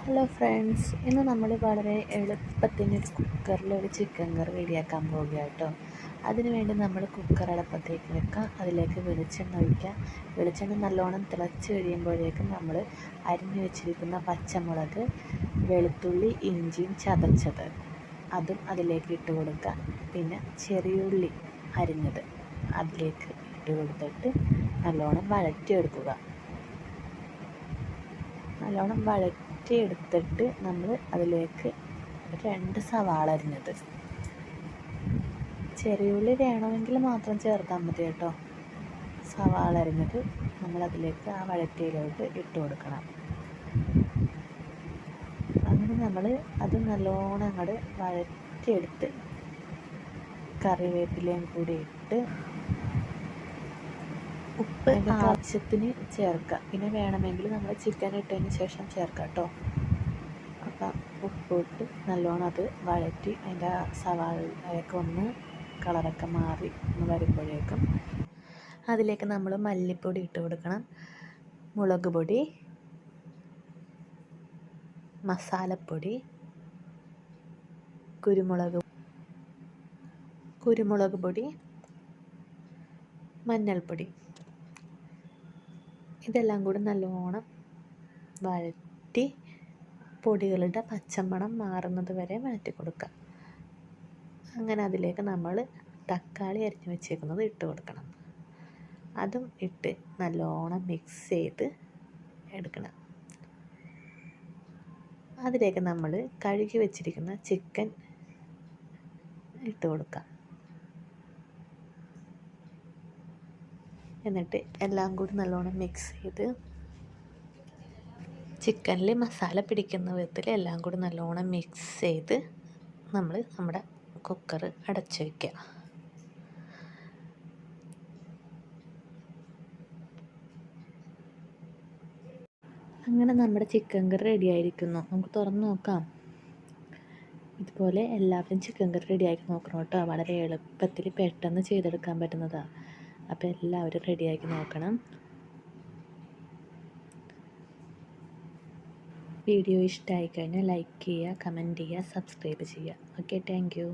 Hello friends, ഇന്ന് നമ്മൾ വളരെ എളുപ്പത്തിന് ഒരു കുക്കറിൽ ഒരു ചിക്കൻ കറി റെഡിയാക്കാൻ പോവുക കേട്ടോ. അതിനുവേണ്ടി നമ്മൾ കുക്കർ അടുപ്പത്തേക്ക് വെക്കാം, അതിലേക്ക് വെളിച്ചെണ്ണ ഒഴിക്കാം. വെളിച്ചെണ്ണ നല്ലോണം തിളച്ച് കഴിയുമ്പോഴേക്കും നമ്മൾ അരിഞ്ഞു വെച്ചിരിക്കുന്ന പച്ചമുളക്, വെളുത്തുള്ളി, ഇഞ്ചിയും ചതച്ചത് അതും അതിലേക്ക് ഇട്ട് കൊടുക്കുക. പിന്നെ ചെറിയുള്ളി അരിഞ്ഞത് അതിലേക്ക് ഇട്ട് കൊടുത്തിട്ട് നല്ലോണം വഴറ്റിയെടുക്കുക. നല്ലോണം വഴറ്റിയെടുത്തിട്ട് നമ്മൾ അതിലേക്ക് 2 സവാള അരിഞ്ഞത്, ചെറിയുള്ളി വേണമെങ്കിൽ മാത്രം ചേർത്താൽ മതി കേട്ടോ. സവാള അരിഞ്ഞത് നമ്മളതിലേക്ക് ആ വഴറ്റിയിലോട്ട് ഇട്ട് കൊടുക്കണം. അങ്ങനെ നമ്മൾ അത് നല്ലോണം അങ്ങോട്ട് വഴറ്റിയെടുത്ത് കറിവേപ്പിലയും കൂടി ഇട്ട് ഉപ്പ് ആവശ്യത്തിന് ചേർക്കുക. പിന്നെ വേണമെങ്കിൽ നമ്മൾ ചിക്കൻ ഇട്ടതിന് ശേഷം ചേർക്കാം കേട്ടോ. അപ്പം ഉപ്പ് ഇട്ട് നല്ലോണം അത് വഴറ്റി അതിൻ്റെ സവാളയൊക്കെ ഒന്ന് കളറൊക്കെ മാറി ഒന്ന് വരുമ്പോഴേക്കും അതിലേക്ക് നമ്മൾ മല്ലിപ്പൊടി ഇട്ട് കൊടുക്കണം, മുളക് പൊടി, മസാലപ്പൊടി, കുരുമുളക് പൊടി, മഞ്ഞൾപ്പൊടി, ഇതെല്ലാം കൂടി നല്ലോണം വഴറ്റി പൊടികളുടെ പച്ചമണം മാറുന്നത് വരെ വഴറ്റി കൊടുക്കുക. അങ്ങനെ അതിലേക്ക് നമ്മൾ തക്കാളി അരിഞ്ഞ് വെച്ചേക്കുന്നത് ഇട്ട് കൊടുക്കണം. അതും ഇട്ട് നല്ലോണം മിക്സ് ചെയ്ത് എടുക്കണം. അതിലേക്ക് നമ്മൾ കഴുകി വെച്ചിരിക്കുന്ന ചിക്കൻ ഇട്ട് കൊടുക്കാം. എന്നിട്ട് എല്ലാം കൂടി നല്ലോണം മിക്സ് ചെയ്ത് ചിക്കനിൽ മസാല പിടിക്കുന്ന വിധത്തിൽ എല്ലാം കൂടി നല്ലോണം മിക്സ് ചെയ്ത് നമ്മൾ നമ്മുടെ കുക്കർ അടച്ച് വയ്ക്കുക. അങ്ങനെ നമ്മുടെ ചിക്കൻ കറി റെഡി ആയിരിക്കുന്നു. നമുക്ക് തുറന്ന് നോക്കാം. ഇതുപോലെ എല്ലാവരും ചിക്കൻ കറി റെഡിയാക്കി നോക്കണം കേട്ടോ. വളരെ എളുപ്പത്തിൽ പെട്ടെന്ന് ചെയ്തെടുക്കാൻ പറ്റുന്നതാണ്. അപ്പോൾ എല്ലാവരും റെഡിയാക്കി നോക്കണം. വീഡിയോ ഇഷ്ടമായി കഴിഞ്ഞാൽ ലൈക്ക് ചെയ്യുക, കമൻറ്റ് ചെയ്യുക, സബ്സ്ക്രൈബ് ചെയ്യുക. Okay, thank you.